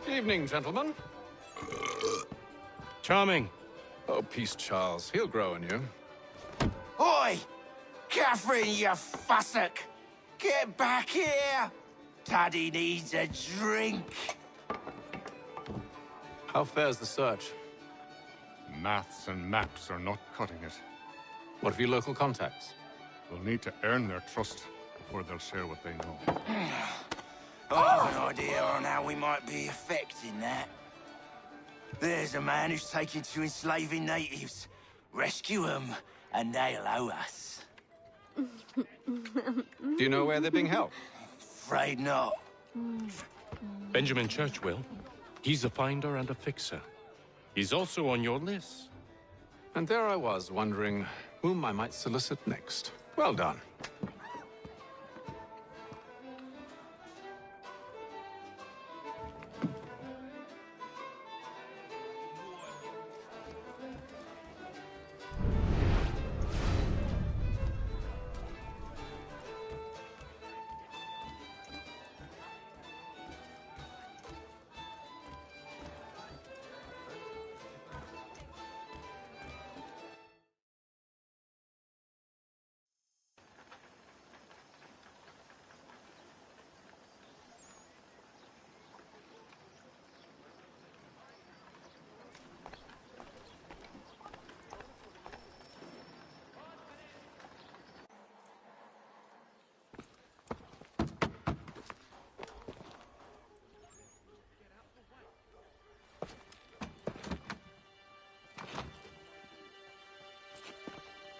Evening, gentlemen. Charming. Oh, peace, Charles. He'll grow on you. Oi! Catherine, you fussock! Get back here! Taddy needs a drink. How fares the search? Maths and maps are not cutting it. What of your local contacts? We'll need to earn their trust before they'll share what they know. I have an idea on how we might be affecting that. There's a man who's taken to enslaving natives. Rescue them, and they'll owe us. Do you know where they're being held? Afraid not. Benjamin Church will. He's a finder and a fixer. He's also on your list. And there I was, wondering whom I might solicit next. Well done.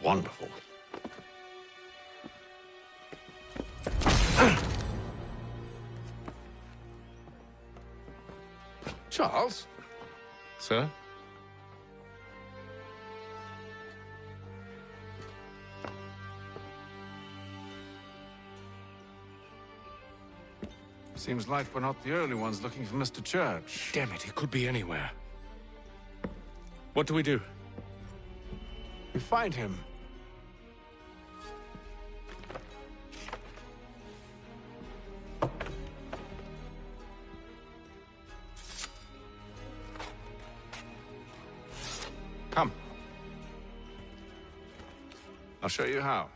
Wonderful. Charles? Sir? Seems like we're not the only ones looking for Mr. Church. Damn it, he could be anywhere. What do we do? We find him. Come. I'll show you how.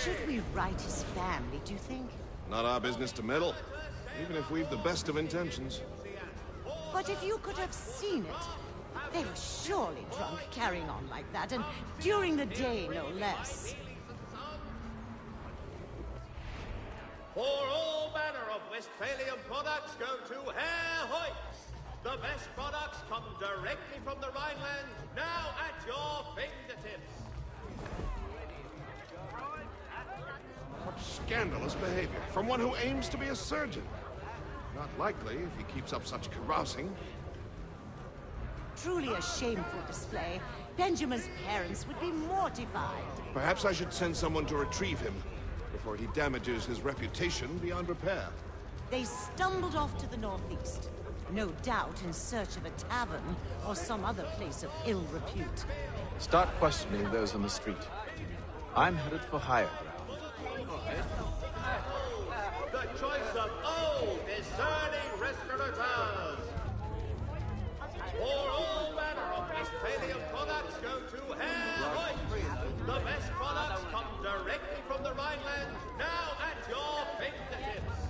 Should we write his family, do you think? Not our business to meddle, even if we've the best of intentions. But if you could have seen it, they were surely drunk carrying on like that, and during the day, no less. For all manner of Westphalian products, go to Herr Hoyt's. The best products come directly from the Rhineland, now at your fingertips. What scandalous behavior from one who aims to be a surgeon. Not likely if he keeps up such carousing. Truly a shameful display. Benjamin's parents would be mortified. Perhaps I should send someone to retrieve him before he damages his reputation beyond repair. They stumbled off to the northeast, no doubt in search of a tavern or some other place of ill repute. Start questioning those on the street. I'm headed for higher ground. The choice of old, discerning restaurateurs. For all manner of Westphalian products, go to Herr Hoyt. The best products come directly from the Rhineland, now at your fingertips.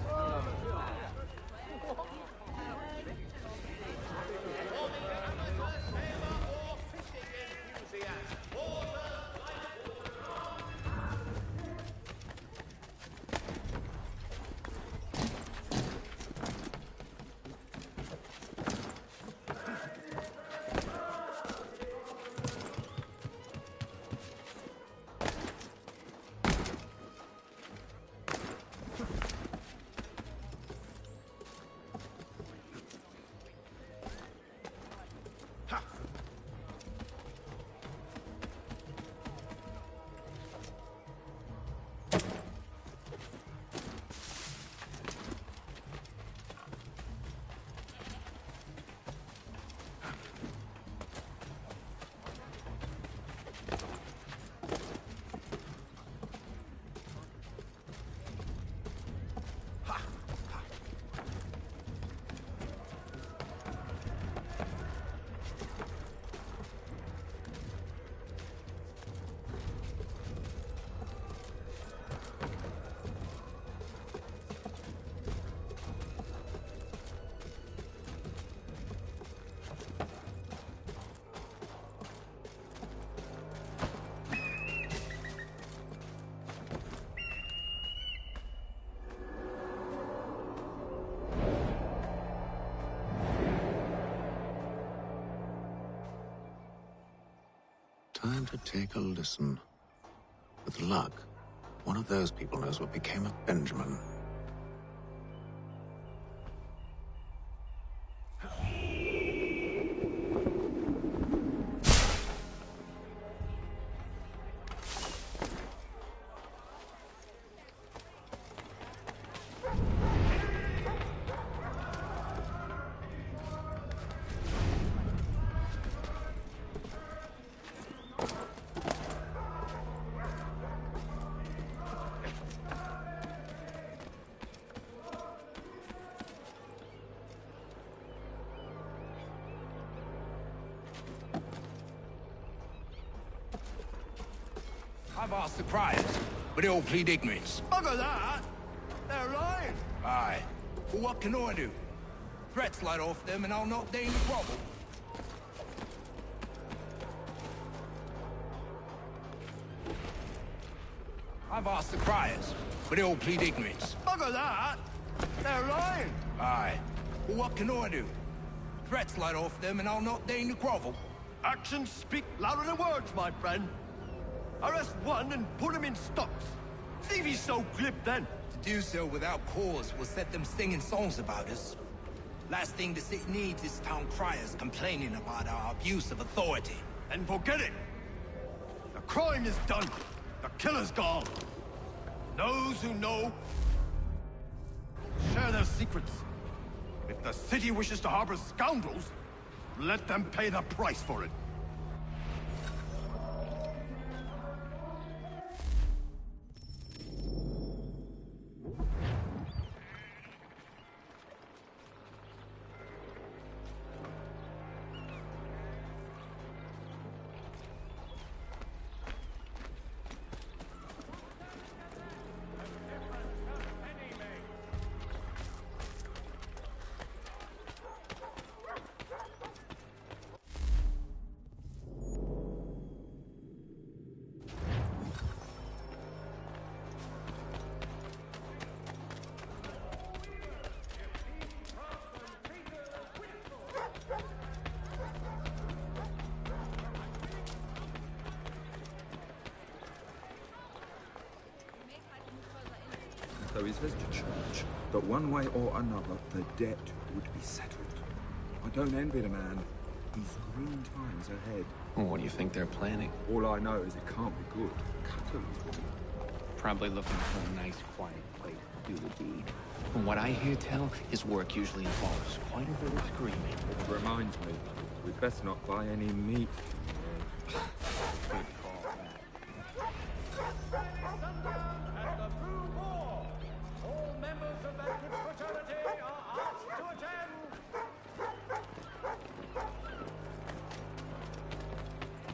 Time to take a listen. With luck, one of those people knows what became of Benjamin. I've asked the criers, but they all plead ignorance. Bugger that! They're lying! Aye. Well, what can I do? Threats light off them and I'll not deign to grovel. I've asked the criers, but they all plead ignorance. Bugger that! They're lying! Aye. Well, what can I do? Threats light off them and I'll not deign to grovel. Actions speak louder than words, my friend. Arrest one and put him in stocks. See if he's so glib then. To do so without cause will set them singing songs about us. Last thing the city needs is town criers complaining about our abuse of authority. And forget it. The crime is done. The killer's gone. Those who know share their secrets. If the city wishes to harbor scoundrels, let them pay the price for it. So he says to church that one way or another the debt would be settled. I don't envy the man. He's green times ahead. Well, what do you think they're planning? All I know is it can't be good. Catalyst. Probably looking for a nice, quiet place to do the deed. From what I hear tell, his work usually involves quite a bit of screaming. It reminds me, we'd best not buy any meat. Good call, that. And the true war. All members of that fraternity are asked to attend.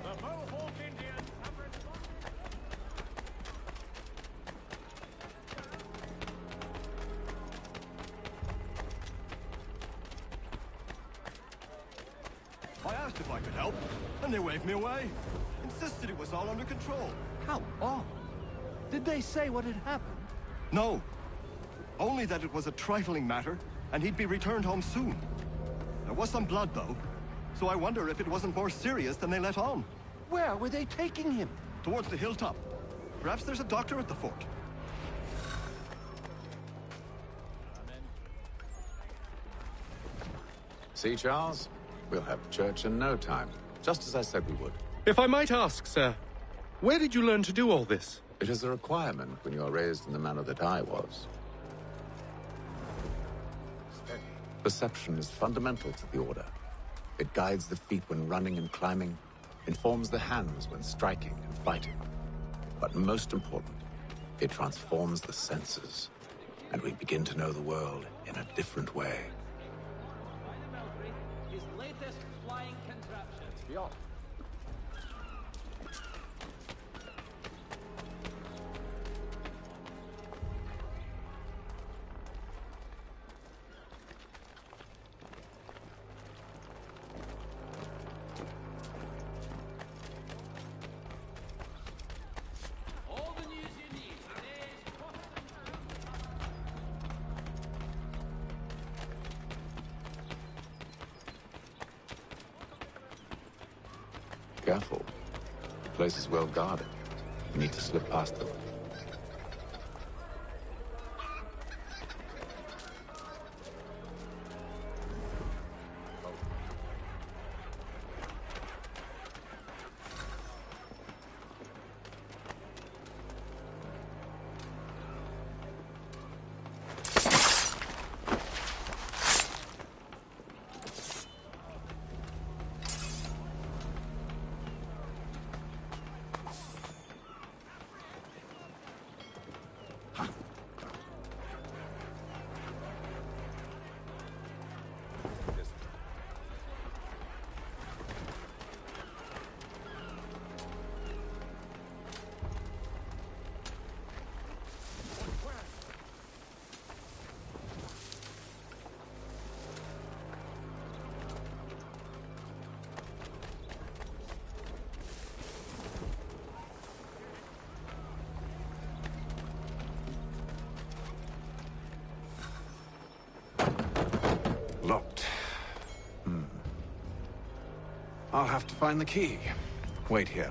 The Mohawk Indians have responded. I asked if I could help, and they waved me away. Insisted it was all under control. How odd. Did they say what had happened? No. Only that it was a trifling matter, and he'd be returned home soon. There was some blood, though, so I wonder if it wasn't more serious than they let on. Where were they taking him? Towards the hilltop. Perhaps there's a doctor at the fort. See, Charles? We'll have church in no time, just as I said we would. If I might ask, sir, where did you learn to do all this? It is a requirement when you are raised in the manner that I was. Steady. Perception is fundamental to the Order. It guides the feet when running and climbing, informs the hands when striking and fighting. But most important, it transforms the senses, and we begin to know the world in a different way. His latest flying contraption. Be off. All the news you need. Careful. place is well guarded. We need to slip past them. Locked. I'll have to find the key. Wait here.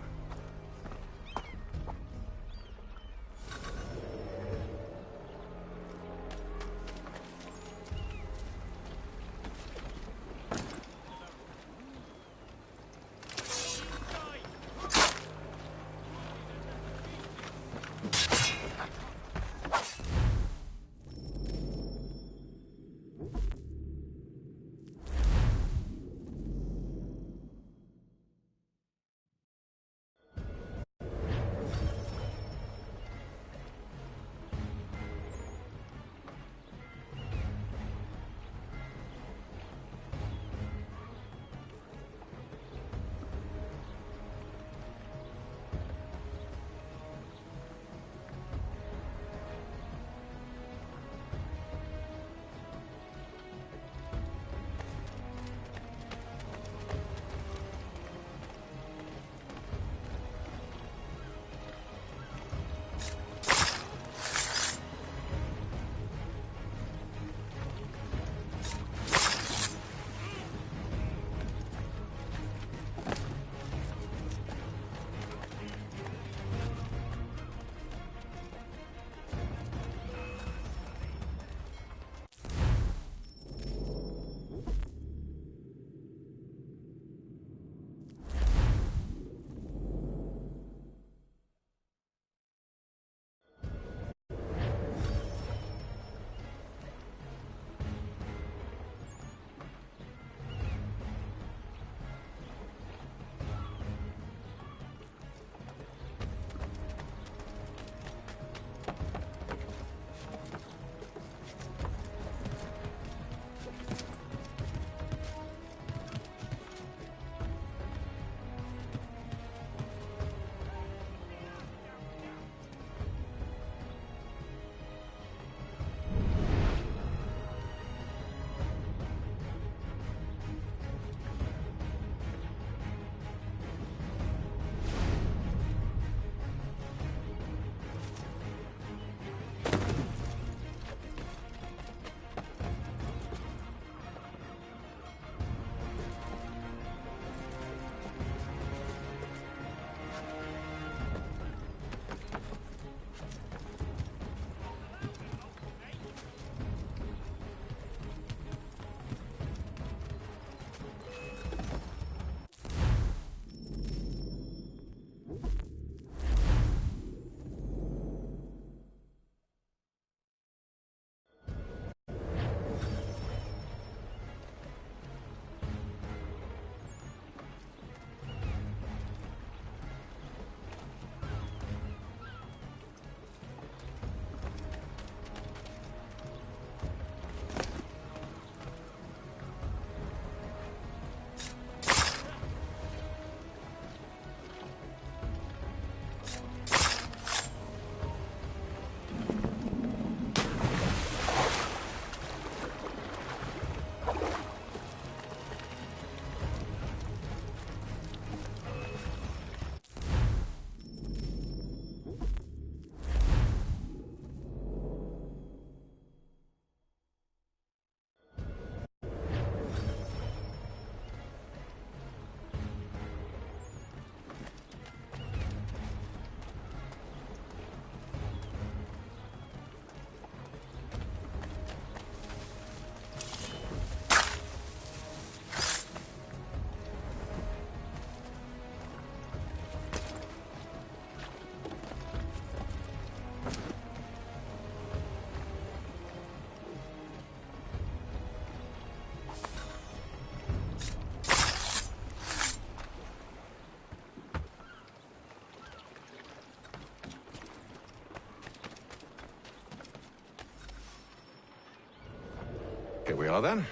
we are then.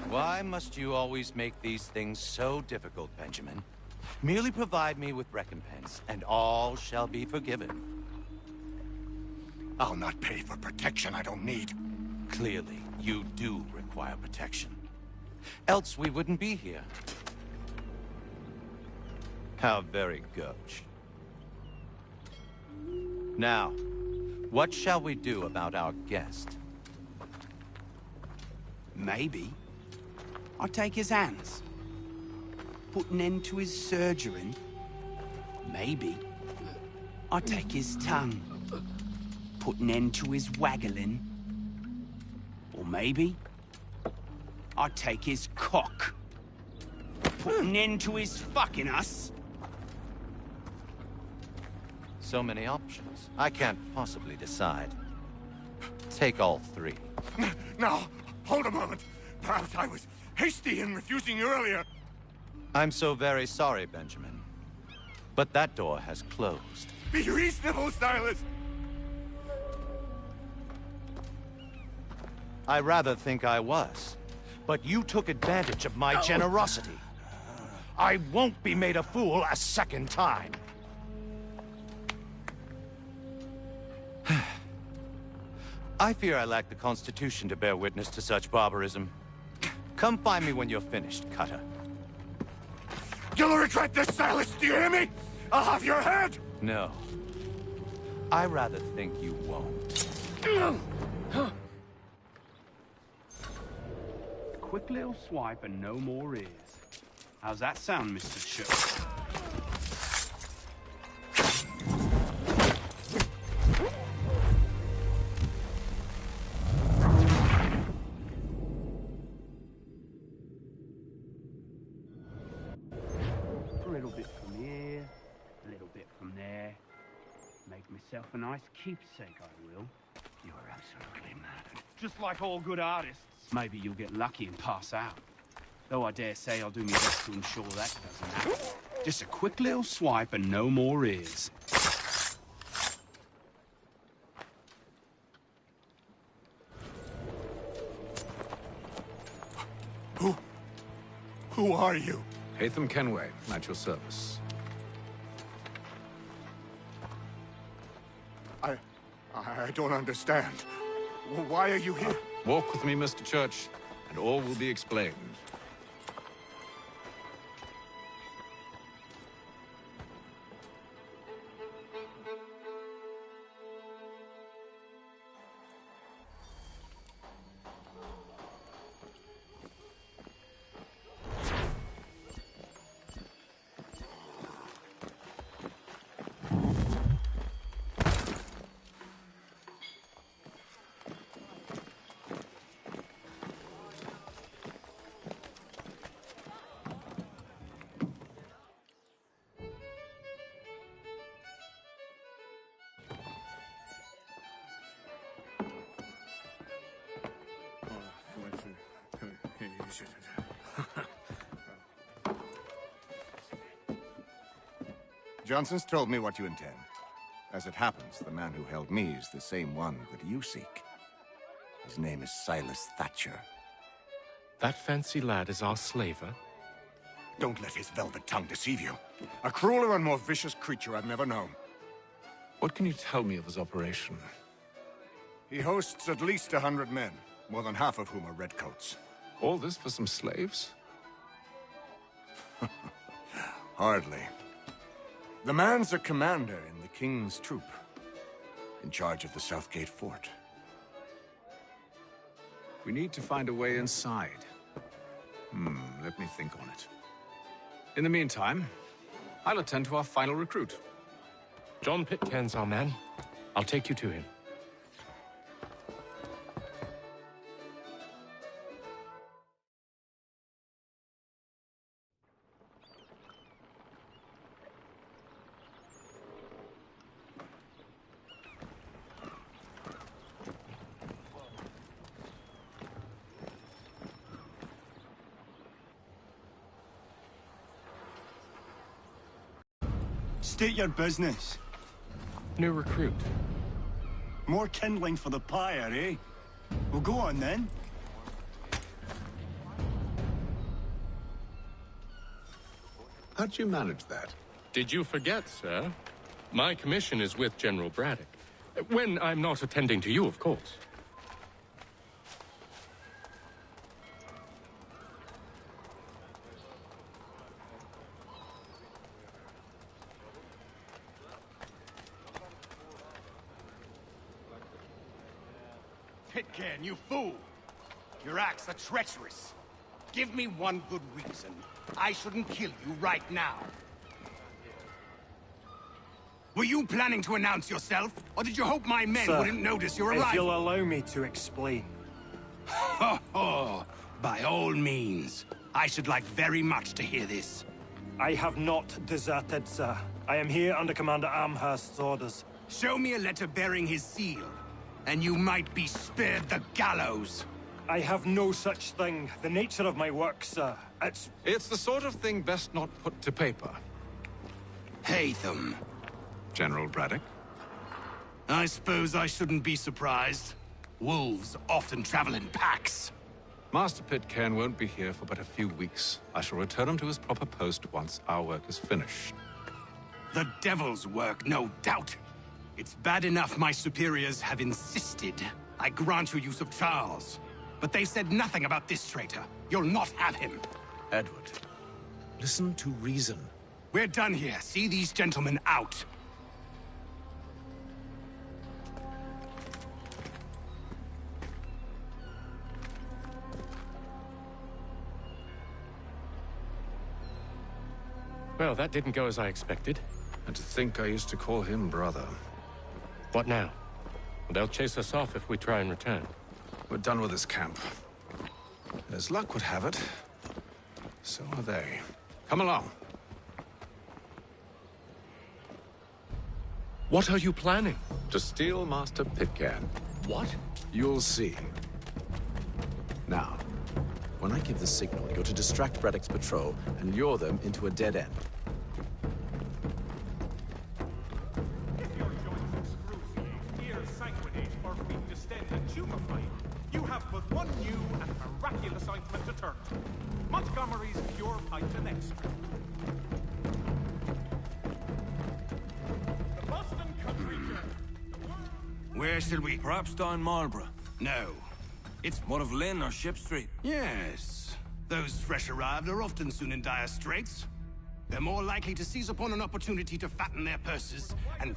Why must you always make these things so difficult, Benjamin? Merely provide me with recompense, and all shall be forgiven. I'll not pay for protection I don't need. Clearly, you do require protection. Else we wouldn't be here. How very gauche. Now, what shall we do about our guest? Maybe I'll take his hands. Put an end to his surgering. Maybe I'll take his tongue. Put an end to his waggling. Or maybe I'll take his cock. Put an end to his fucking us. So many options. I can't possibly decide. Take all three. Now, hold a moment. Perhaps I was hasty in refusing you earlier. I'm so very sorry, Benjamin. But that door has closed. Be reasonable, Silas! I rather think I was. But you took advantage of my generosity. I won't be made a fool a second time. I fear I lack the constitution to bear witness to such barbarism. Come find me when you're finished, Cutter. You'll regret this, Silas, do you hear me? I'll have your head! No. I rather think you won't. Quick little swipe and no more ears. How's that sound, Mr. Church? A little bit from here, a little bit from there. Make myself a nice keepsake, I will. You're absolutely mad. Just like all good artists. Maybe you'll get lucky and pass out. Though I dare say I'll do my best to ensure that doesn't happen. Just a quick little swipe and no more ears. Who are you? Hatham Kenway, at your service. I don't understand. Why are you here? Walk with me, Mr. Church, and all will be explained. Johnson's told me what you intend. As it happens, the man who held me is the same one that you seek. His name is Silas Thatcher. That fancy lad is our slaver? Don't let his velvet tongue deceive you. A crueler and more vicious creature I've never known. What can you tell me of his operation? He hosts at least 100 men, more than half of whom are redcoats. All this for some slaves? Hardly. The man's a commander in the King's troop, in charge of the Southgate Fort. We need to find a way inside. Let me think on it. In the meantime, I'll attend to our final recruit. John Pitcairn's our man. I'll take you to him. State your business. New recruit. More kindling for the pyre, eh? Well, go on then. How'd you manage that? Did you forget, sir? My commission is with General Braddock. When I'm not attending to you, of course. Pitcairn, you fool! Your acts are treacherous. Give me one good reason I shouldn't kill you right now. Were you planning to announce yourself, or did you hope my men wouldn't notice your arrival? If you'll allow me to explain. Ho ho! By all means. I should like very much to hear this. I have not deserted, sir. I am here under Commander Amherst's orders. Show me a letter bearing his seal, and you might be spared the gallows. I have no such thing. The nature of my work, sir, It's the sort of thing best not put to paper. Hatham. General Braddock? I suppose I shouldn't be surprised. Wolves often travel in packs. Master Pitcairn won't be here for but a few weeks. I shall return him to his proper post once our work is finished. The devil's work, no doubt. It's bad enough my superiors have insisted I grant you use of Charles. But they said nothing about this traitor. You'll not have him. Edward, listen to reason. We're done here. See these gentlemen out. Well, that didn't go as I expected. And to think I used to call him brother. What now? They'll chase us off if we try and return. We're done with this camp. And as luck would have it, so are they. Come along. What are you planning? To steal Master Pitcairn. What? You'll see. Now, when I give the signal, you're to distract Braddock's patrol and lure them into a dead end. You have but one new and miraculous ointment to turn to. Montgomery's Pure Python Extract. The Boston Country Journal. Where shall we? Perhaps down Marlborough. No. It's... What of Lynn or Ship Street? Yes. Those fresh arrived are often soon in dire straits. They're more likely to seize upon an opportunity to fatten their purses and...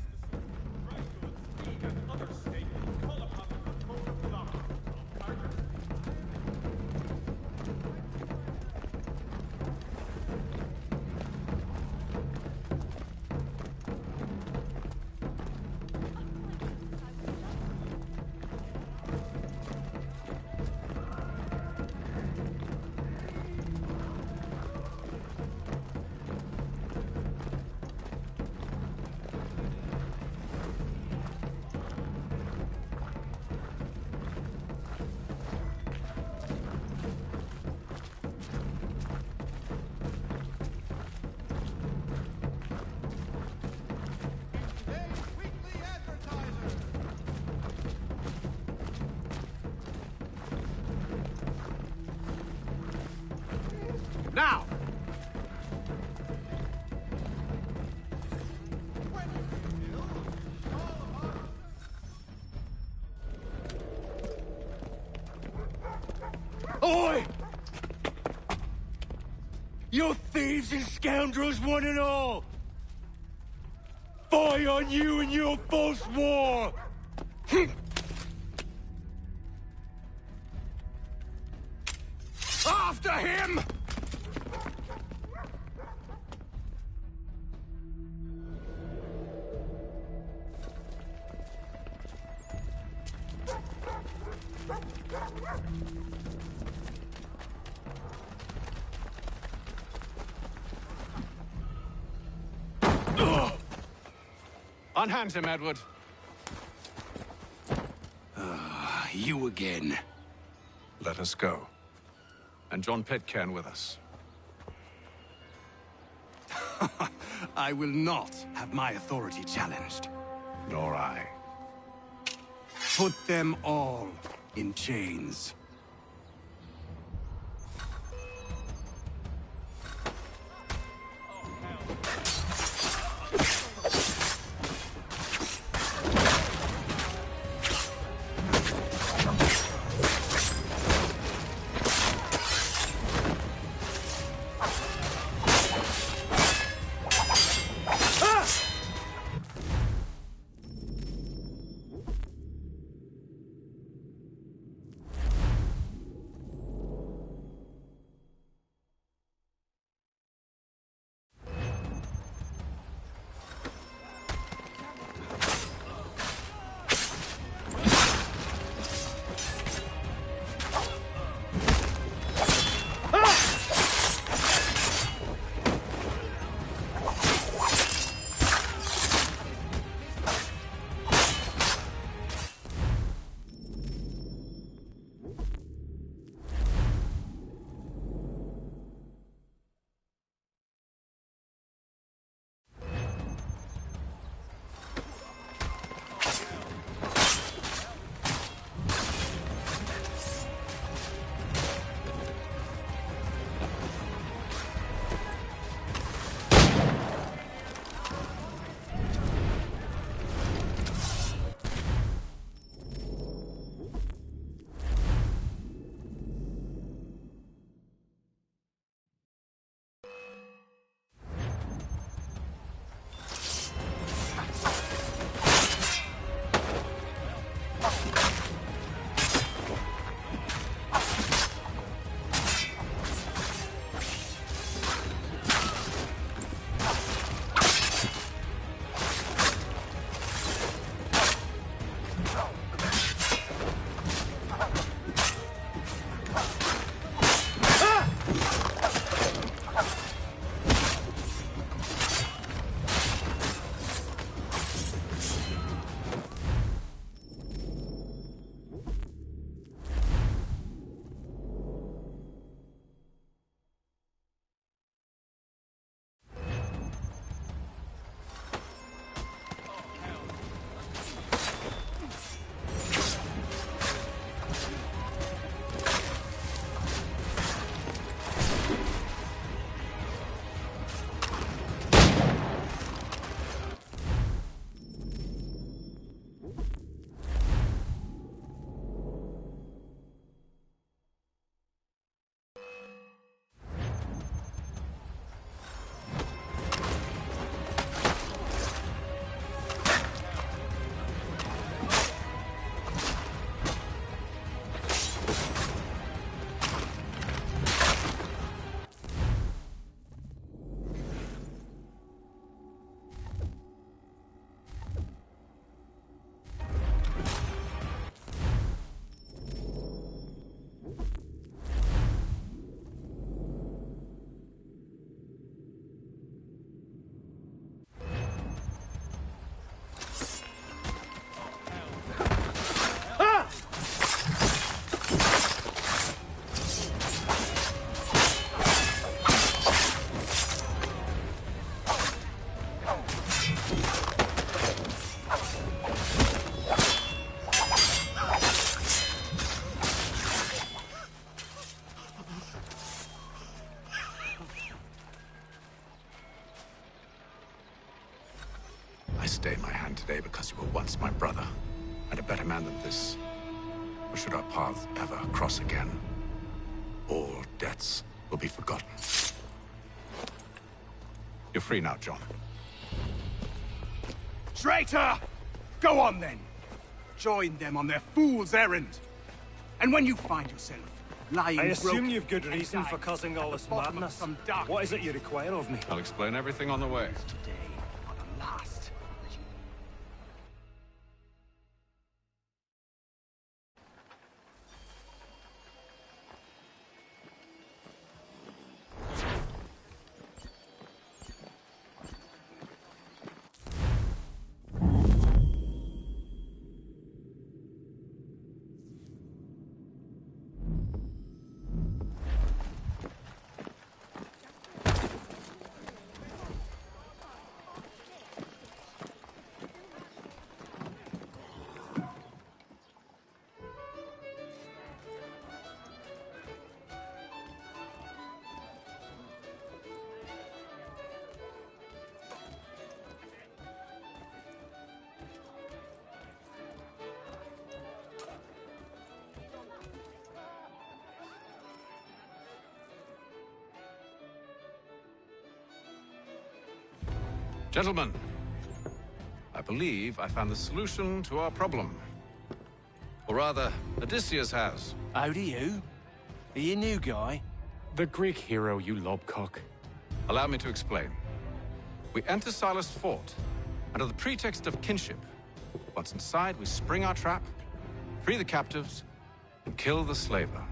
Now! Oi! You thieves and scoundrels, one and all! Fie on you and your false war! After him! Unhand him, Edward. You again. Let us go. And John Pitcairn with us. I will not have my authority challenged. Nor I. Put them all in chains. stay my hand today because you were once my brother, and a better man than this. Or should our paths ever cross again, all debts will be forgotten. You're free now, John. Traitor! Go on, then. Join them on their fool's errand. And when you find yourself lying I assume broken you've good reason for causing all this madness. What is it you require of me? I'll explain everything on the way. Gentlemen, I believe I found the solution to our problem. Or rather, Odysseus has. Oh, do you? Are you a new guy? The Greek hero, you lobcock. Allow me to explain. We enter Silas' fort under the pretext of kinship. Once inside, we spring our trap, free the captives, and kill the slaver.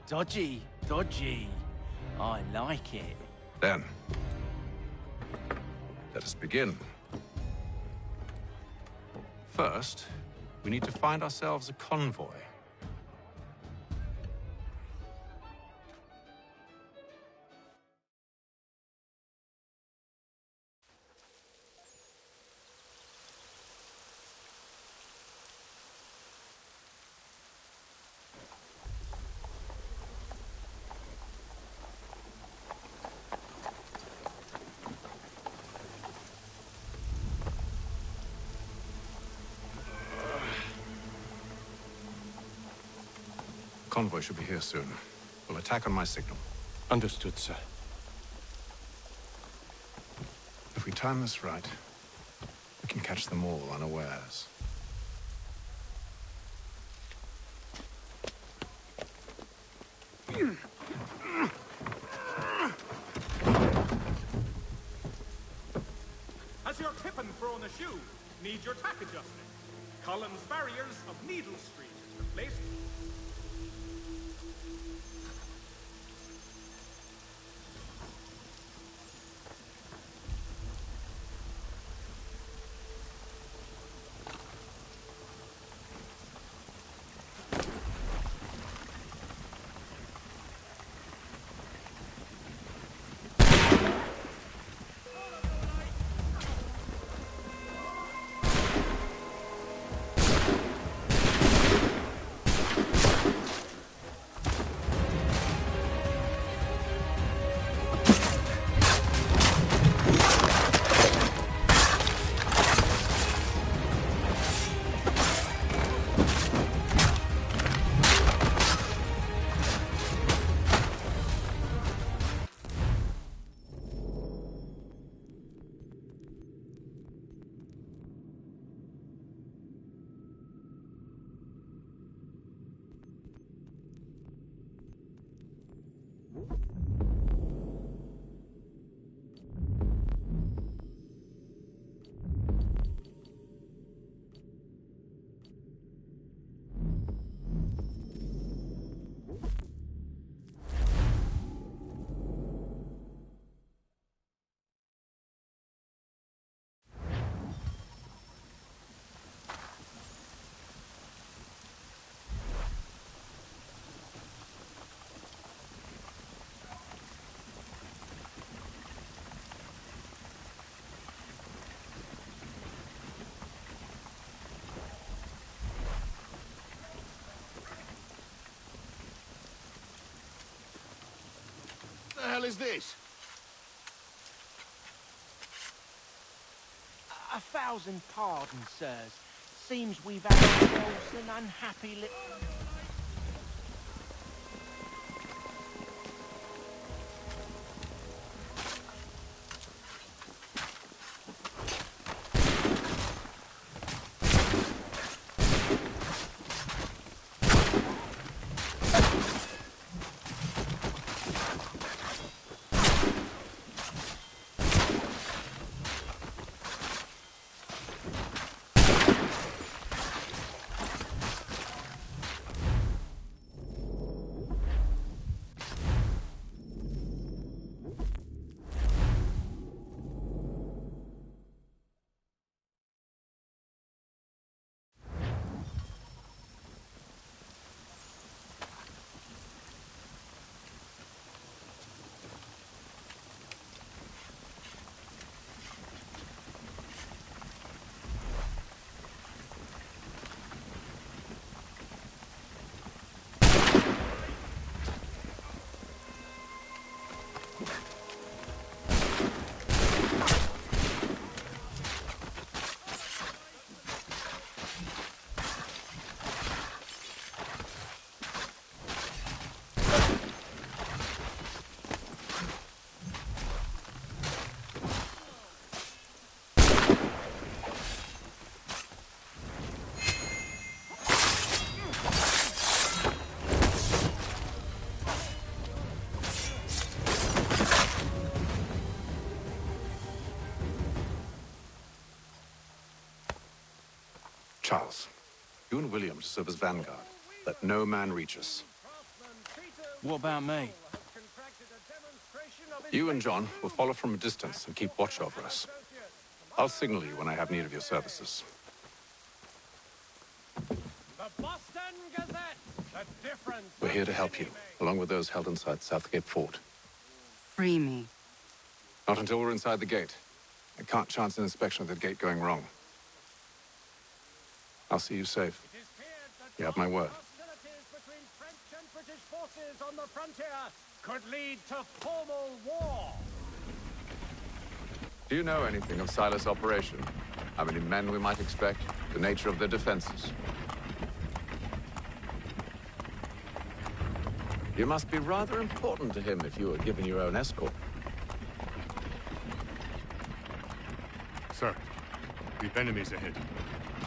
Dodgy, dodgy. I like it. Then, let us begin. First, we need to find ourselves a convoy. Convoy should be here soon. We'll attack on my signal. Understood, sir. If we time this right, we can catch them all unawares. Has your tippin thrown a shoe? Need your tack adjusted? Collins barriers of Needle Street replaced. What the hell is this? 1,000 pardons, sirs. Seems we've had ourselves an unhappy little... Charles, you and William serve as vanguard. Let no man reach us. What about me? You and John will follow from a distance and keep watch over us. I'll signal you when I have need of your services. The Boston Gazette! The difference. We're here to help you, along with those held inside Southgate Fort. Free me. Not until we're inside the gate. I can't chance an inspection of the gate going wrong. I'll see you safe. You have my word. Hostilities between French and British forces on the frontier could lead to formal war. Do you know anything of Silas' operation? How many men we might expect? The nature of their defenses? You must be rather important to him if you were given your own escort. Sir, we've enemies ahead.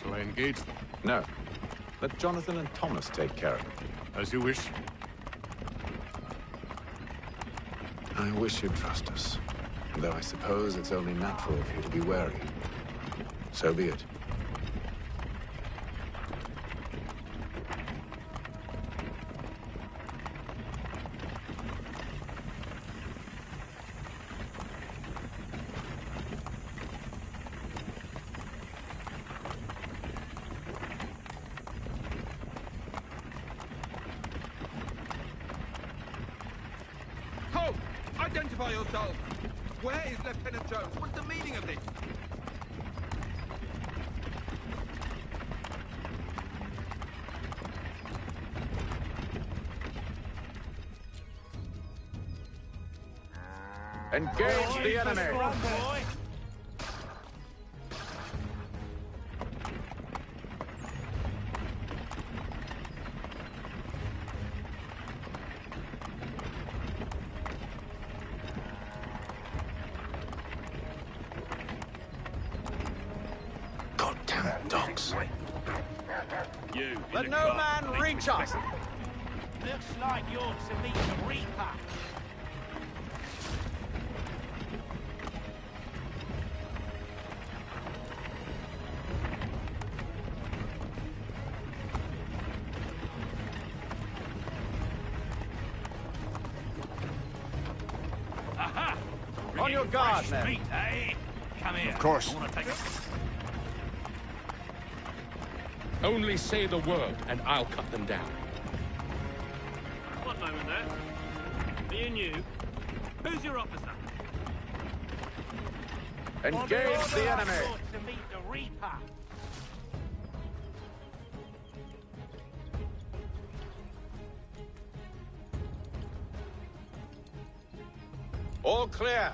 Shall I engage them? No. Let Jonathan and Thomas take care of it. As you wish. I wish you'd trust us. Though I suppose it's only natural for you to be wary. So be it. Halt! Identify yourselves! Where is Lieutenant Jones? What's the meaning of this? Engage the enemy! Goddamn dogs. You. Let no man reach us! Looks like you're to meet the Reaper. Aha! On your guard, men. Meat, eh? Come here. Of course. I want to take a... Only say the word, and I'll cut them down. One moment there. Me and you. Who's your officer? Engage the enemy! To meet the Reaper. All clear.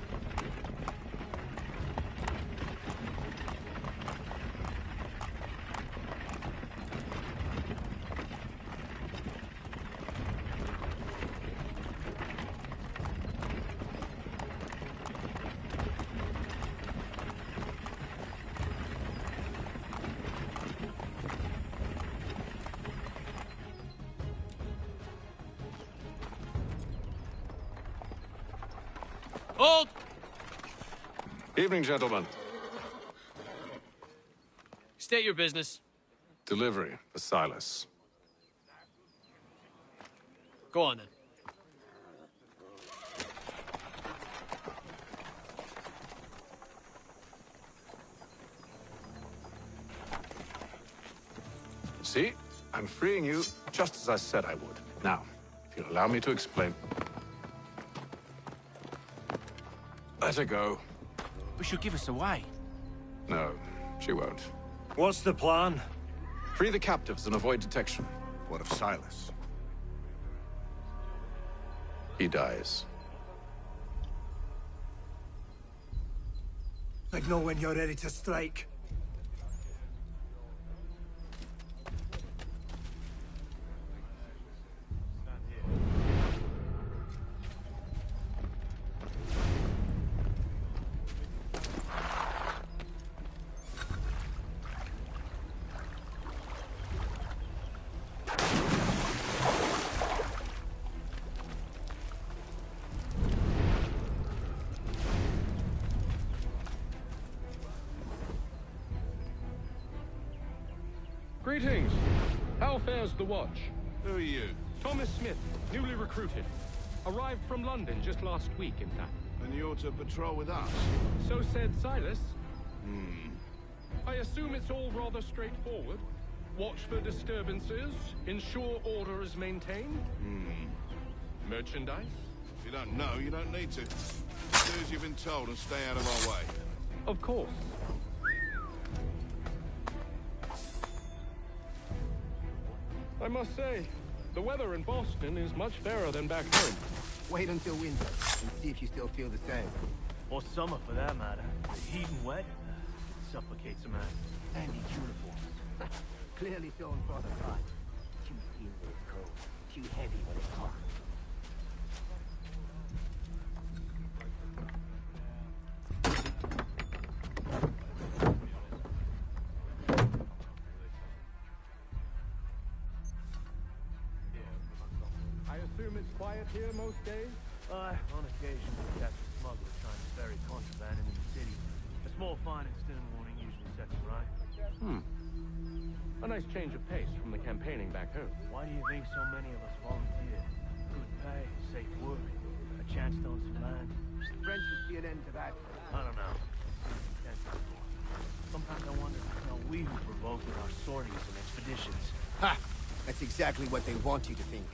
Hold! Evening, gentlemen. State your business. Delivery for Silas. Go on then. See? I'm freeing you just as I said I would. Now, if you'll allow me to explain. Let her go. But she'll give us away. No, she won't. What's the plan? Free the captives and avoid detection. What of Silas? He dies. Signal when you're ready to strike. Greetings. How fares the watch? Who are you? Thomas Smith, newly recruited. Arrived from London just last week, in fact. And you're to patrol with us? So said Silas. I assume it's all rather straightforward. Watch for disturbances, ensure order is maintained. Merchandise? If you don't know, you don't need to. Do as you've been told and stay out of our way. Of course. I must say, the weather in Boston is much fairer than back home. Wait until winter and see if you still feel the same. Or summer, for that matter. The heat and wet suffocates a man. And his uniforms. Clearly so in Father Christ. Too thin when it's cold. Too heavy when it's hot. I assume it's quiet here most days? On occasion, we catch a smuggler trying to ferry contraband into the city. A small fine and stern warning usually sets it right. A nice change of pace from the campaigning back home. Why do you think so many of us volunteer? Good pay, safe work, a chance to own some land. French would see an end to that. I don't know. Sometimes I wonder if it's not we who provoked with our sorties and expeditions. Ha! That's exactly what they want you to think.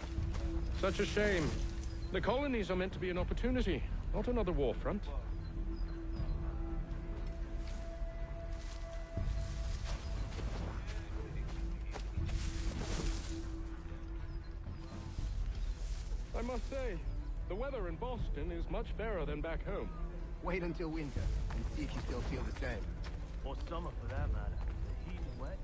Such a shame. The colonies are meant to be an opportunity, not another war front. I must say, the weather in Boston is much fairer than back home. Wait until winter and see if you still feel the same. Or summer, for that matter. The heat and wet.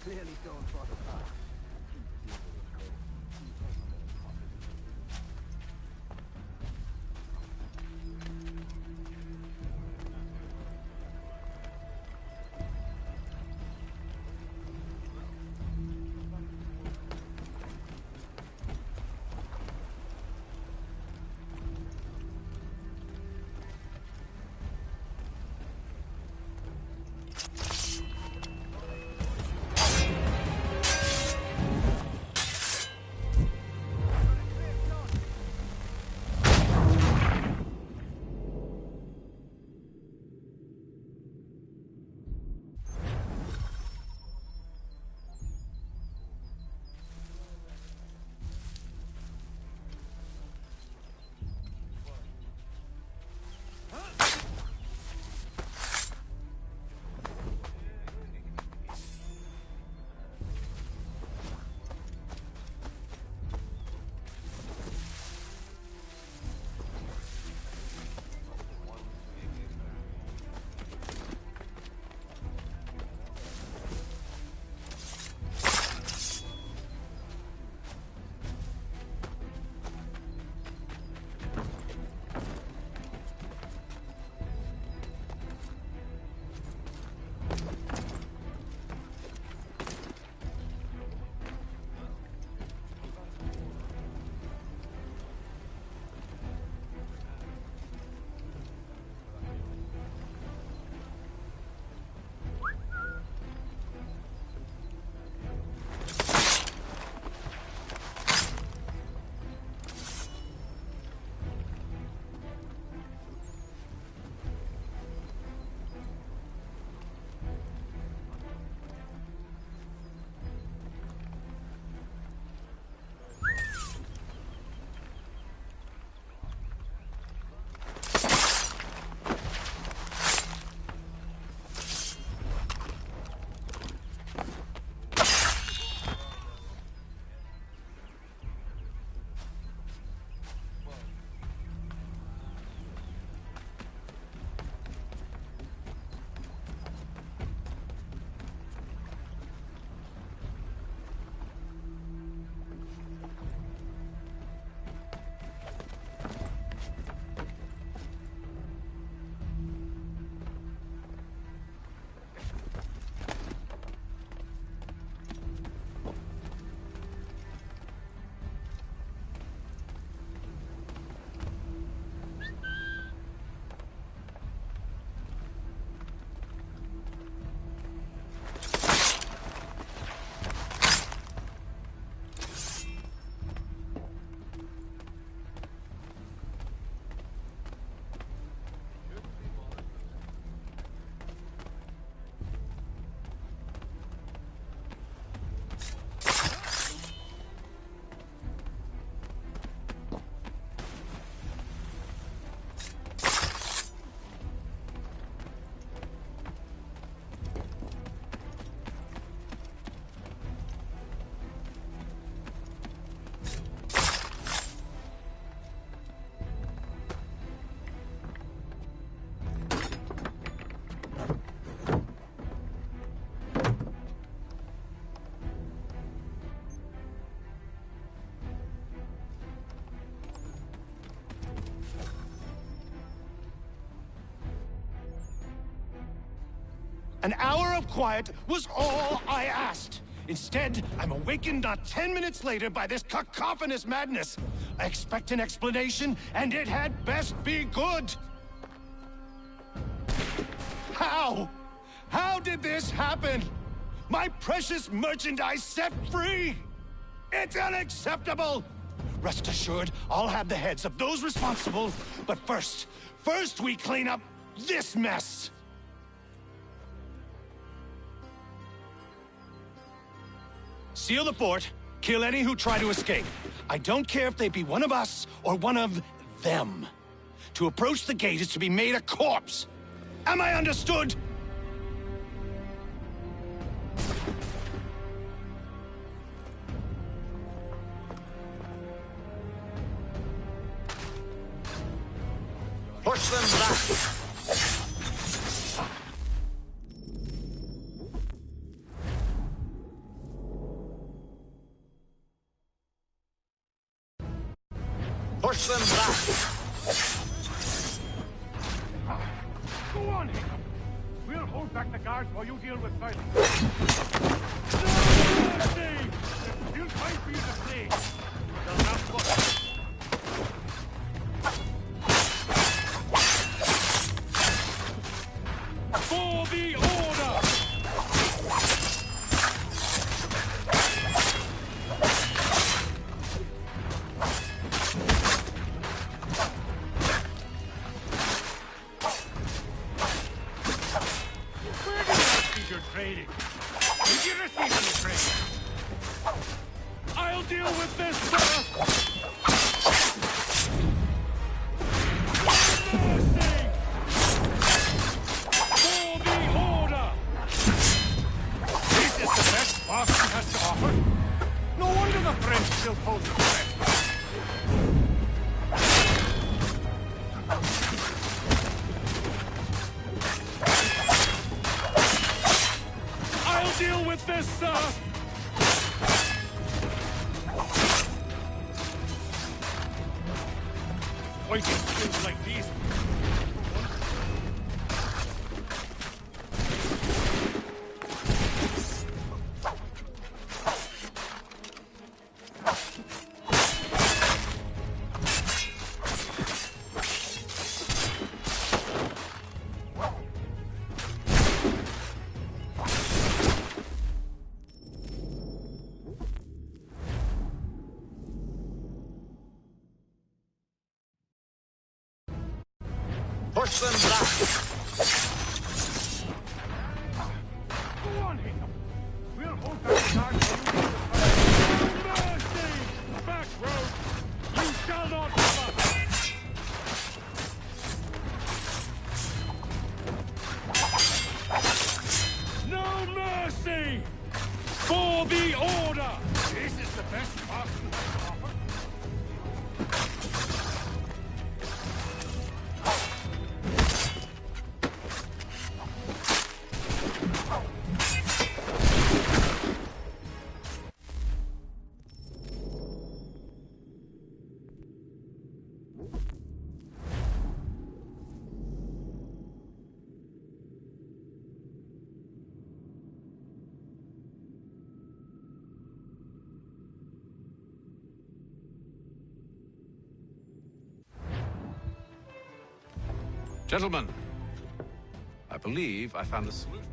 Clearly so in Father Christ. An hour of quiet was all I asked. Instead, I'm awakened not 10 minutes later by this cacophonous madness. I expect an explanation, and it had best be good. How? How did this happen? My precious merchandise set free? It's unacceptable! Rest assured, I'll have the heads of those responsible. But first we clean up this mess! Seal the fort, kill any who try to escape. I don't care if they be one of us or one of them. To approach the gate is to be made a corpse. Am I understood? Push them back! Push them back! Go on, Hiccup. We'll hold back the guards while you deal with fighting. No mercy! We'll fight for you to flee. They'll not fuck. For the order! Where did you receive your training? Did you receive any training? I'll deal with this, sir! Boston has to offer. No wonder the French still pose a threat. I'll deal with this, sir! Fighting things like these. Push them back! Go on, Hiccup. We'll hold back the guards for you. Mercy! Back, road! You shall not have us! No mercy! For the order! This is the best Boston has to offer. Gentlemen, I believe I found the solution.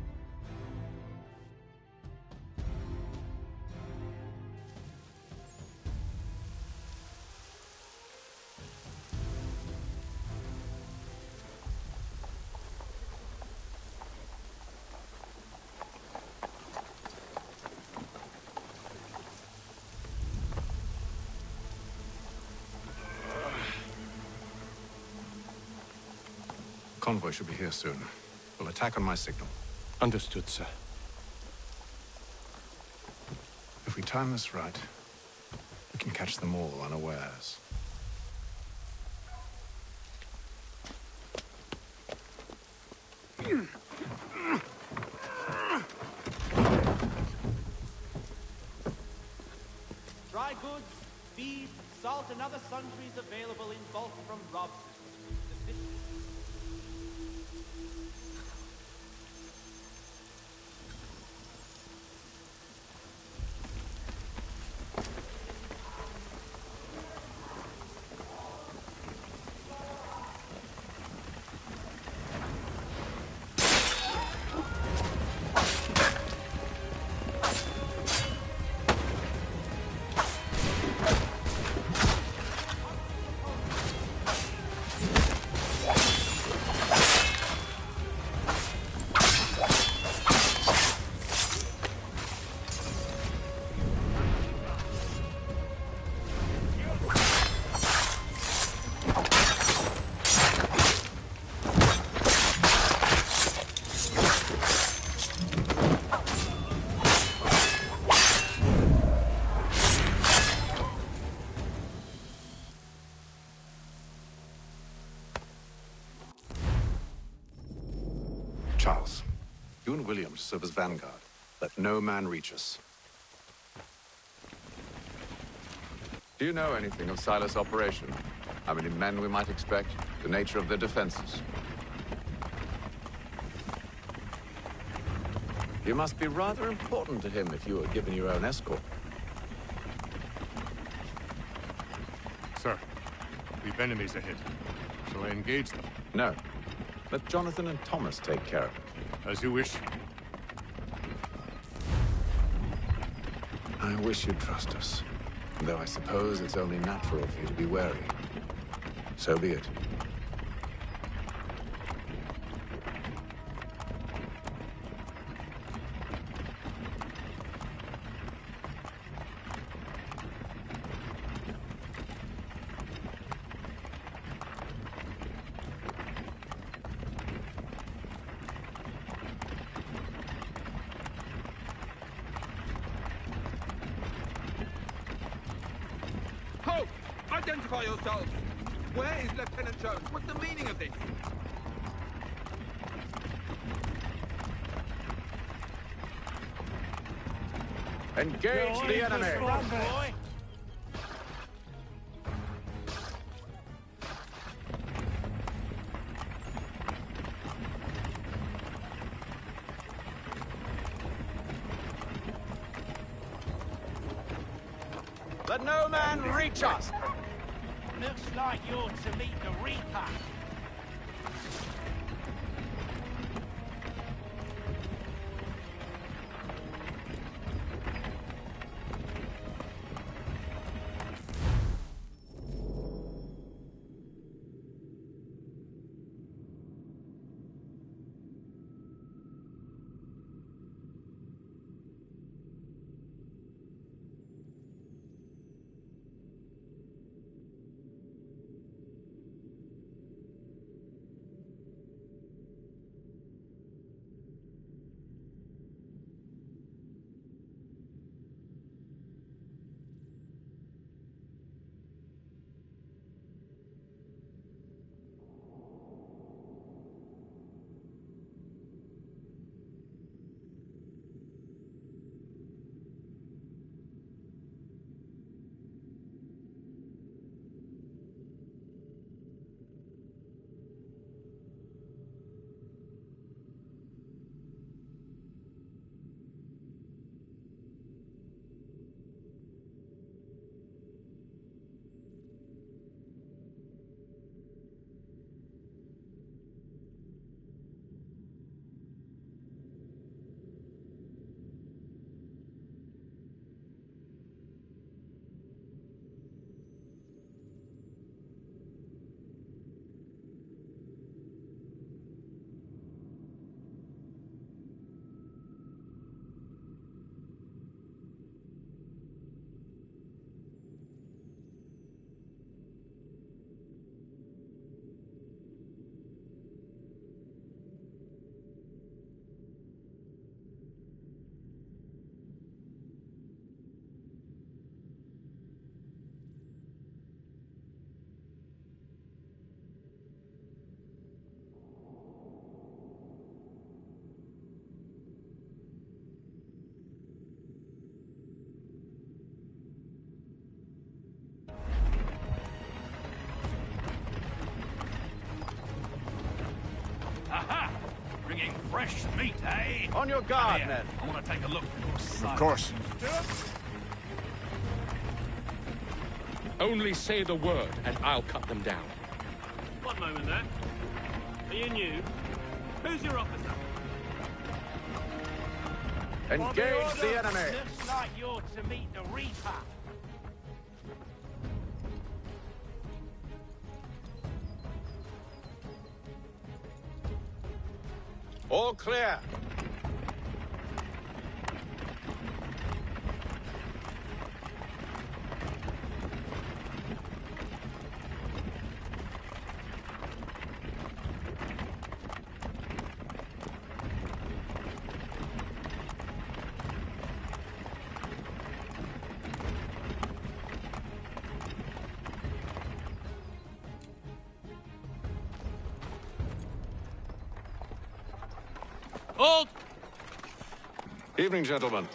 Convoy should be here soon. We'll attack on my signal. Understood, sir. If we time this right, we can catch them all unawares. Dry goods, feed, salt, and other sundries available in bulk from Robson. Charles. You and William serve as vanguard. Let no man reach us. Do you know anything of Silas' operation? How many men we might expect? The nature of their defenses? You must be rather important to him if you were given your own escort. Sir, we've enemies ahead. Shall I engage them? No. Let Jonathan and Thomas take care of it. As you wish. I wish you'd trust us. Though I suppose it's only natural for you to be wary. So be it. Halt! Identify yourselves! Where is Lieutenant Jones? What's the meaning of this? Engage the enemy! Let no man reach us! Looks like you're to meet the Reaper. Aha! Bringing fresh meat, eh? On your guard, men. I want to take a look at your side. Of course. Only say the word, and I'll cut them down. One moment there. Are you new? Who's your officer? Engage the enemy! Looks like you're to meet the Reaper. All clear. Hold! Evening, gentlemen.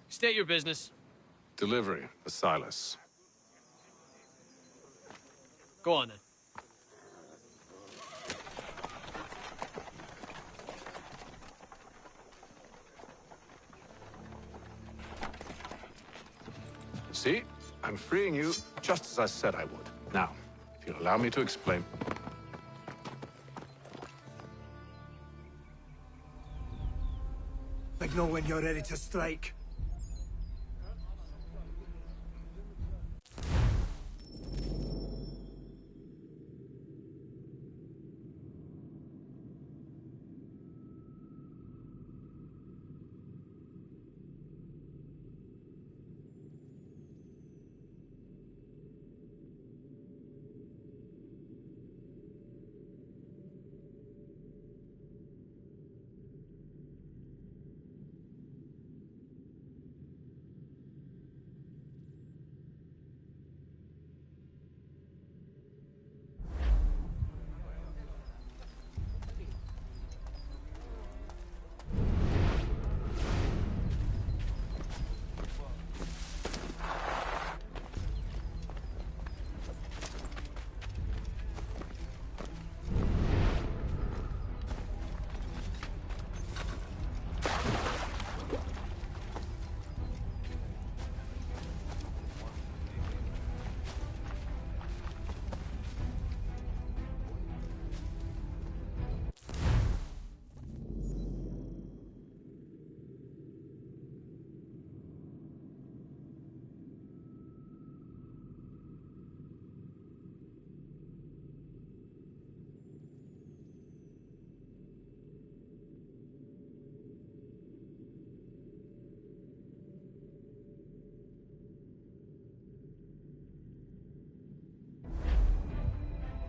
State your business. Delivery for Silas. Go on, then. See? I'm freeing you just as I said I would. Now, if you'll allow me to explain. Signal when you're ready to strike.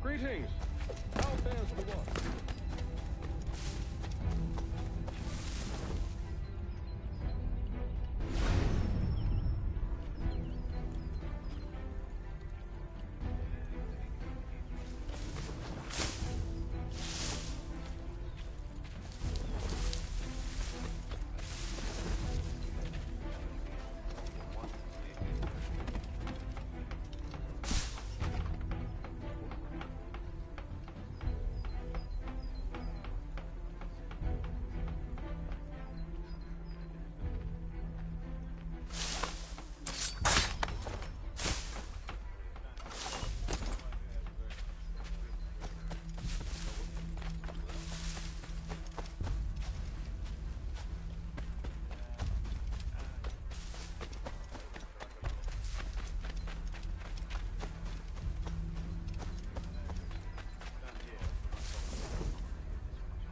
Greetings. How fares the watch?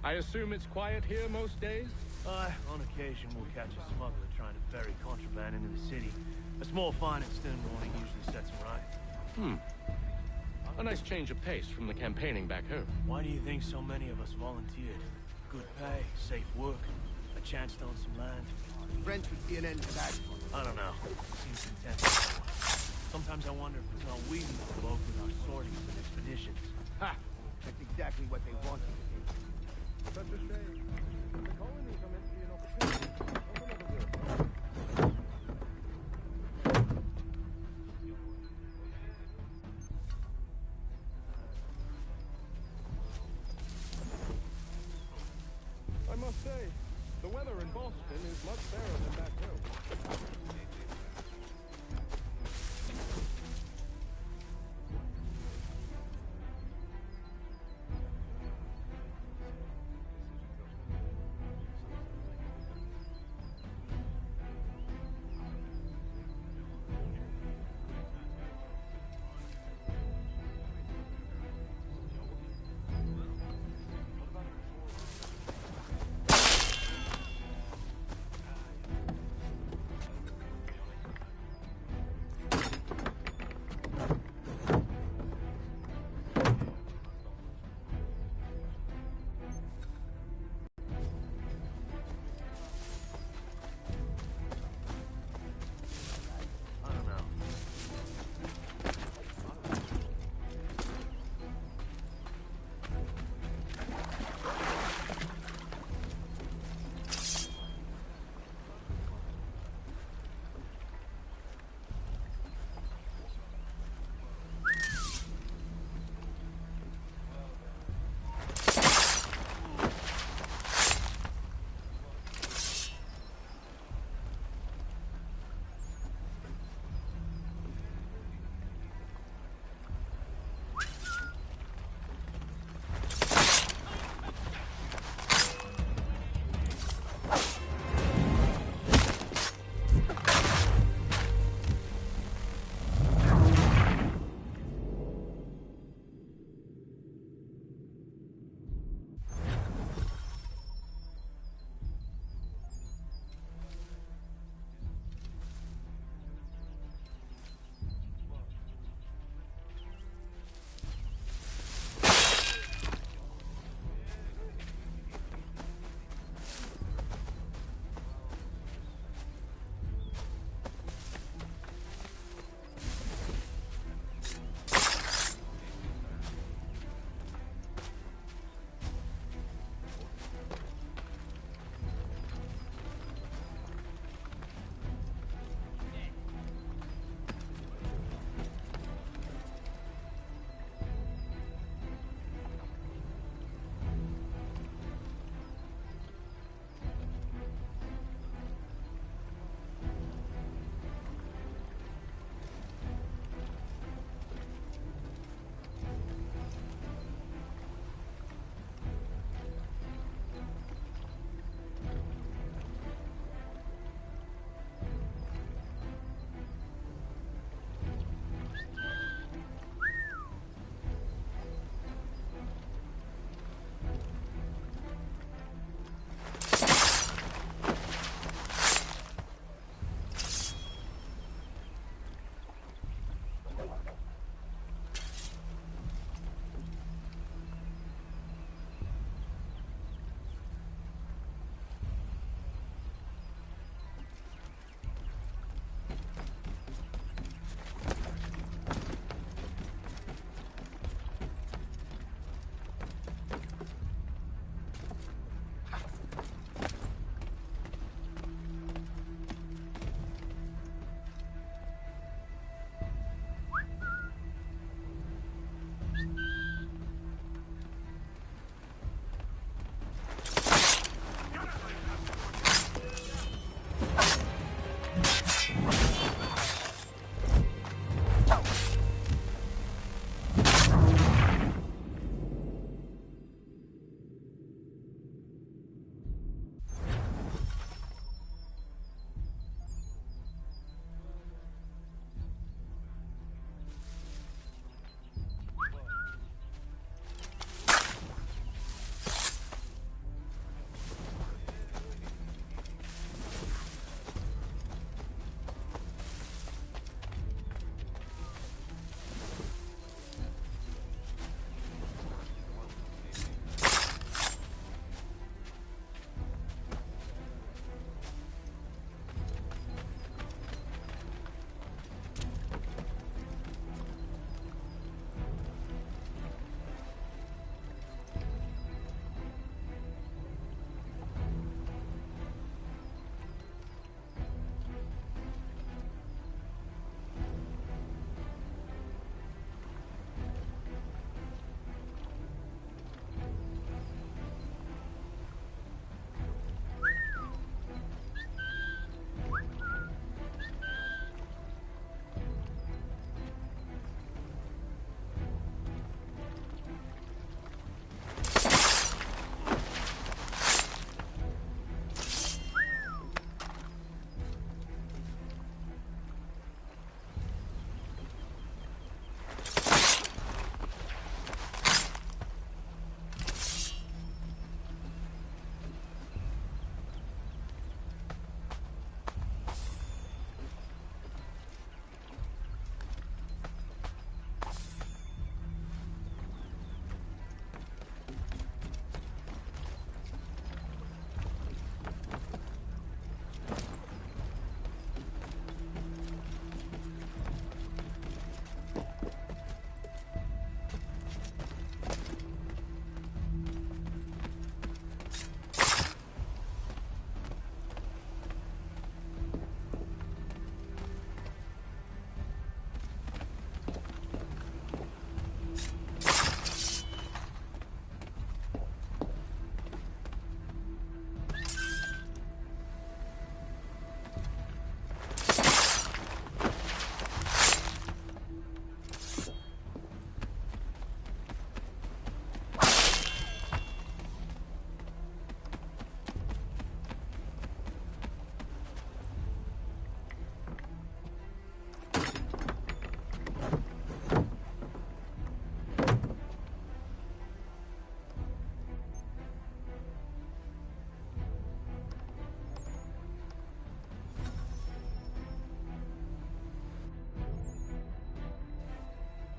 I assume it's quiet here most days? On occasion, we'll catch a smuggler trying to ferry contraband into the city. A small fine and stern warning usually sets him right. A nice change of pace from the campaigning back home. Why do you think so many of us volunteered? Good pay, safe work, a chance to own some land. The French would see an end to that. I don't know. Seems intense. Sometimes I wonder if it's not we who provoke with our sorties and expeditions. Ha! That's exactly what they wanted to do. Such a shame. The colonies are meant to be an opportunity. I must say, the weather in Boston is much better than back home.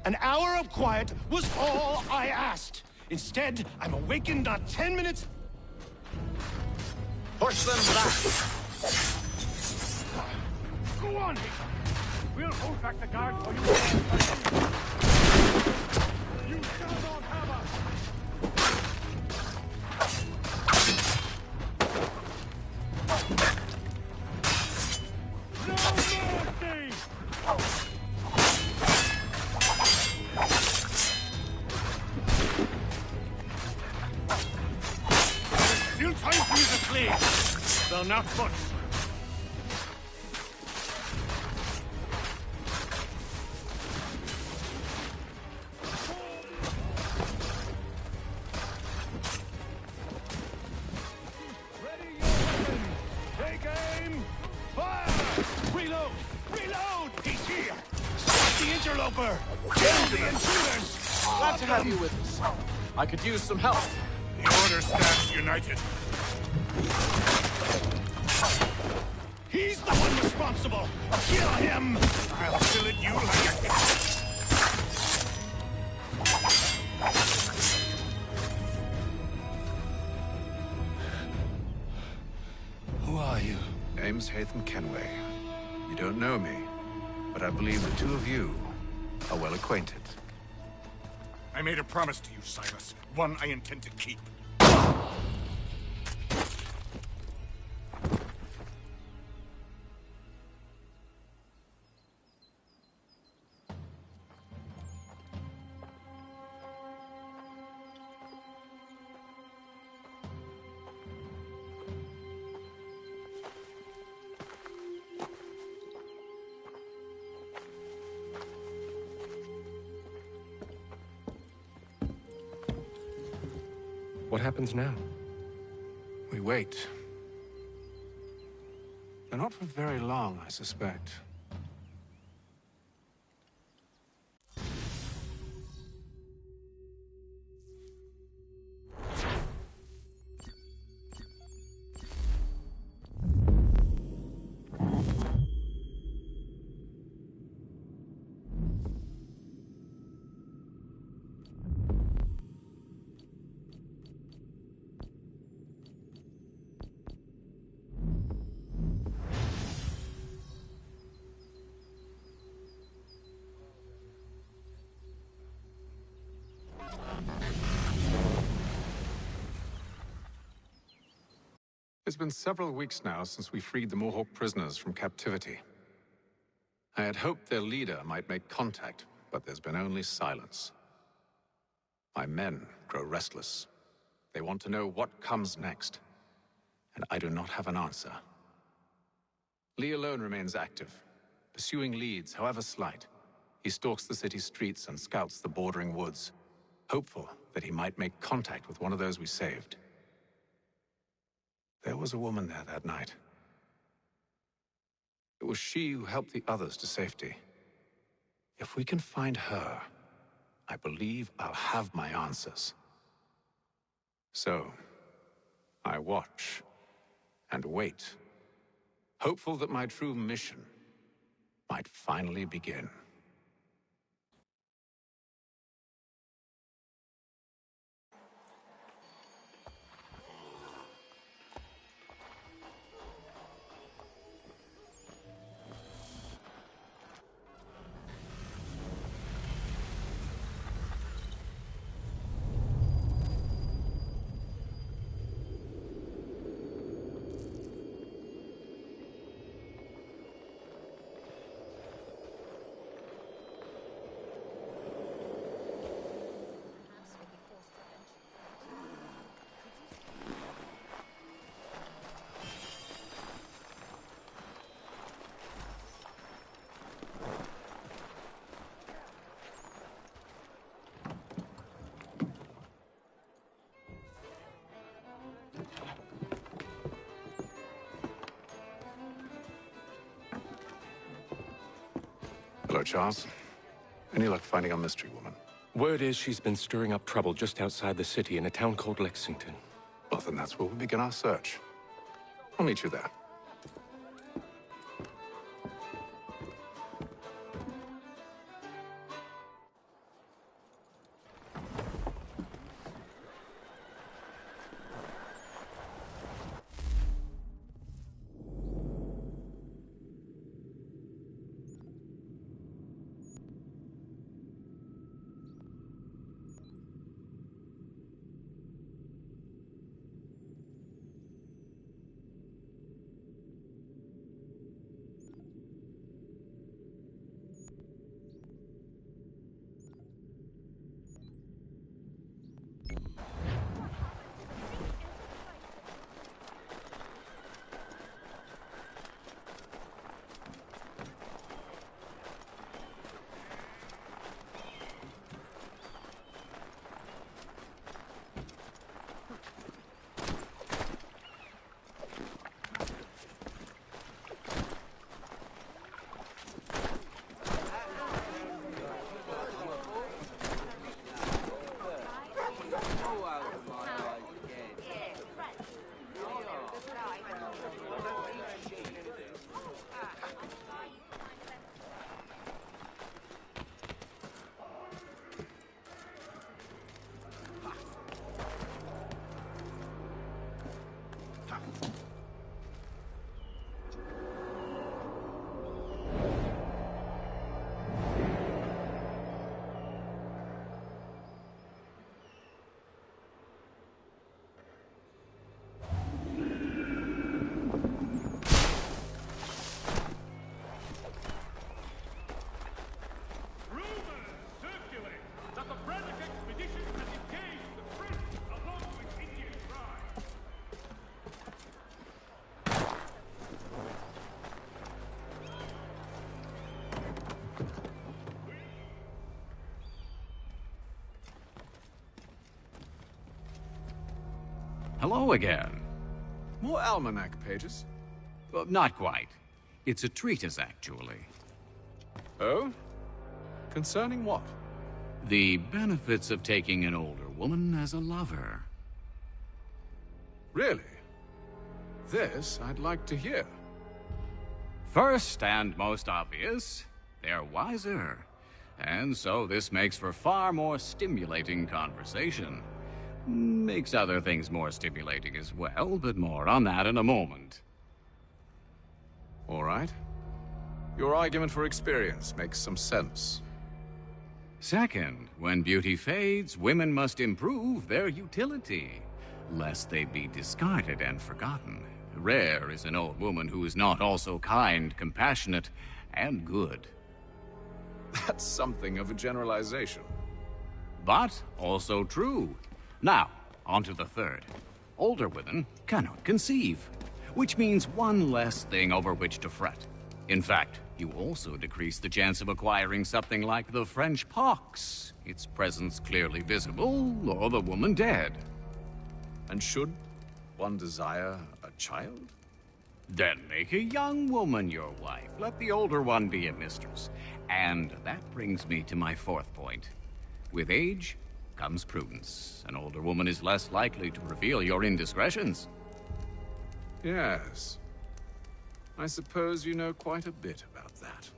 An hour of quiet was all I asked. Instead, I'm awakened not 10 minutes... Push them back! Go on! We'll hold back the guard for you. You shall not have us! No mercy! Still time to use a flee. They'll not budge. Take aim! Fire! Reload! Reload! He's here! Stop the interloper! Kill the intruders! Glad to have you with us. I could use some help. The Order stands united. He's the one responsible! Kill him! I'll kill it you like a... Who are you? Name's Hatham Kenway. You don't know me, but I believe the two of you are well acquainted. I made a promise to you, Silas. One I intend to keep. What happens now? We wait. But not for very long, I suspect. It's been several weeks now since we freed the Mohawk prisoners from captivity. I had hoped their leader might make contact, but there's been only silence. My men grow restless. They want to know what comes next, and I do not have an answer. Lee alone remains active, pursuing leads, however slight. He stalks the city streets and scouts the bordering woods, hopeful that he might make contact with one of those we saved. There was a woman there that night. It was she who helped the others to safety. If we can find her, I believe I'll have my answers. So, I watch and wait, hopeful that my true mission might finally begin. Hello, Charles. Any luck finding our mystery woman? Word is she's been stirring up trouble just outside the city in a town called Lexington. Well, then that's where we'll begin our search. I'll meet you there. Hello again. More almanac pages? Not quite. It's a treatise, actually. Oh? Concerning what? The benefits of taking an older woman as a lover. Really? This I'd like to hear. First and most obvious, they're wiser. And so this makes for far more stimulating conversation. Makes other things more stimulating as well, but more on that in a moment. All right. Your argument for experience makes some sense. Second, when beauty fades, women must improve their utility, lest they be discarded and forgotten. Rare is an old woman who is not also kind, compassionate, and good. That's something of a generalization. But also true. Now, on to the third. Older women cannot conceive, which means one less thing over which to fret. In fact, you also decrease the chance of acquiring something like the French pox, its presence clearly visible, or the woman dead. And should one desire a child? Then make a young woman your wife. Let the older one be a mistress. And that brings me to my fourth point. With age comes prudence. An older woman is less likely to reveal your indiscretions. Yes. I suppose you know quite a bit about that.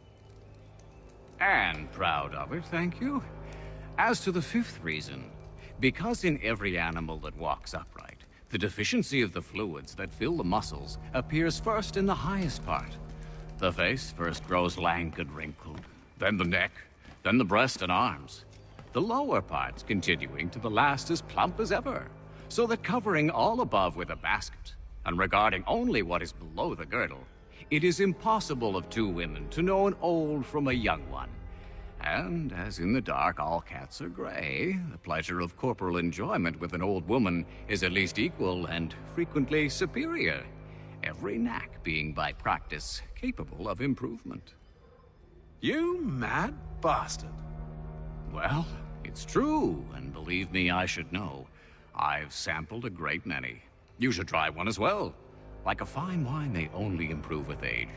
And proud of it, thank you. As to the fifth reason, because in every animal that walks upright, the deficiency of the fluids that fill the muscles appears first in the highest part. The face first grows lank and wrinkled, then the neck, then the breast and arms. The lower parts continuing to the last as plump as ever, so that covering all above with a basket, and regarding only what is below the girdle, it is impossible of two women to know an old from a young one. And as in the dark all cats are gray, the pleasure of corporal enjoyment with an old woman is at least equal and frequently superior, every knack being by practice capable of improvement. You mad bastard. Well, it's true, and believe me, I should know. I've sampled a great many. You should try one as well. Like a fine wine, they only improve with age.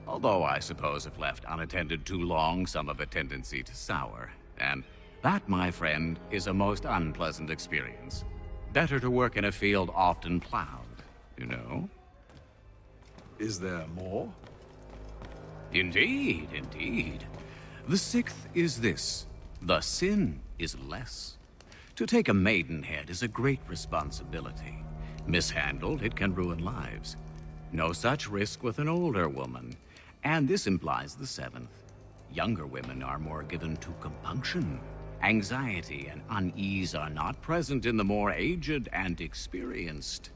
Although I suppose if left unattended too long, some have a tendency to sour. And that, my friend, is a most unpleasant experience. Better to work in a field often plowed, you know? Is there more? Indeed, indeed. The sixth is this. The sin is less. To take a maidenhead is a great responsibility. Mishandled, it can ruin lives. No such risk with an older woman. And this implies the seventh. Younger women are more given to compunction. Anxiety and unease are not present in the more aged and experienced.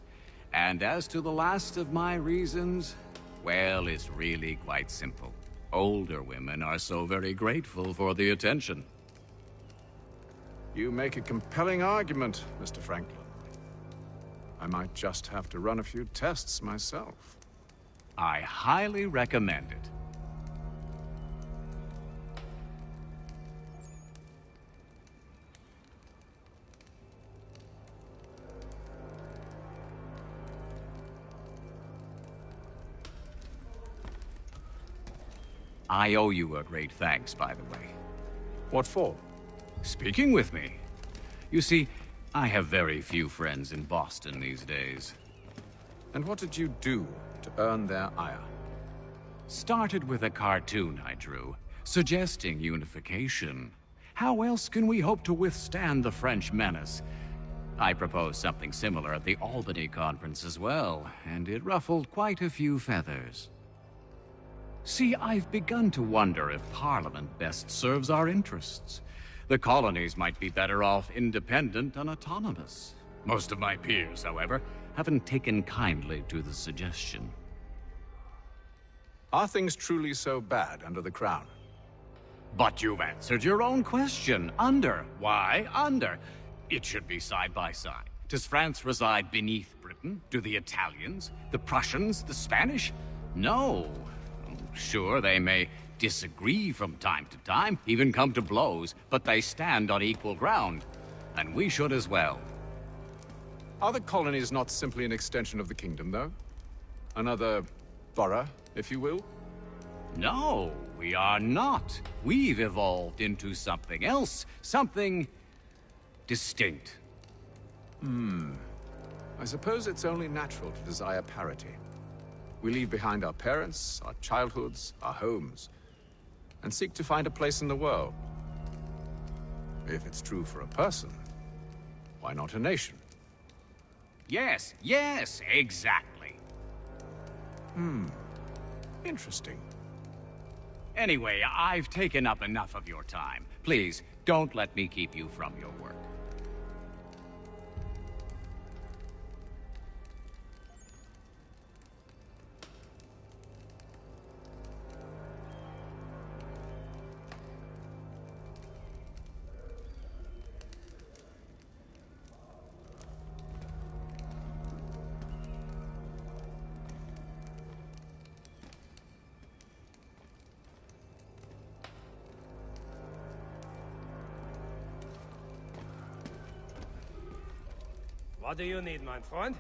And as to the last of my reasons, well, it's really quite simple. Older women are so very grateful for the attention. You make a compelling argument, Mr. Franklin. I might just have to run a few tests myself. I highly recommend it. I owe you a great thanks, by the way. What for? Speaking with me. You see, I have very few friends in Boston these days. And what did you do to earn their ire? Started with a cartoon I drew, suggesting unification. How else can we hope to withstand the French menace? I proposed something similar at the Albany conference as well, and it ruffled quite a few feathers. See, I've begun to wonder if Parliament best serves our interests. The colonies might be better off independent and autonomous. Most of my peers, however, haven't taken kindly to the suggestion. Are things truly so bad under the Crown? But you've answered your own question. Under. Why under? It should be side by side. Does France reside beneath Britain? Do the Italians, the Prussians, the Spanish? No. Sure, they may disagree from time to time, even come to blows, but they stand on equal ground. And we should as well. Are the colonies not simply an extension of the kingdom, though? Another borough, if you will? No, we are not. We've evolved into something else. Something distinct. I suppose it's only natural to desire parity. We leave behind our parents, our childhoods, our homes, and seek to find a place in the world. If it's true for a person, why not a nation? Yes, exactly. Interesting. Anyway, I've taken up enough of your time. Please, don't let me keep you from your work. What do you need, my friend?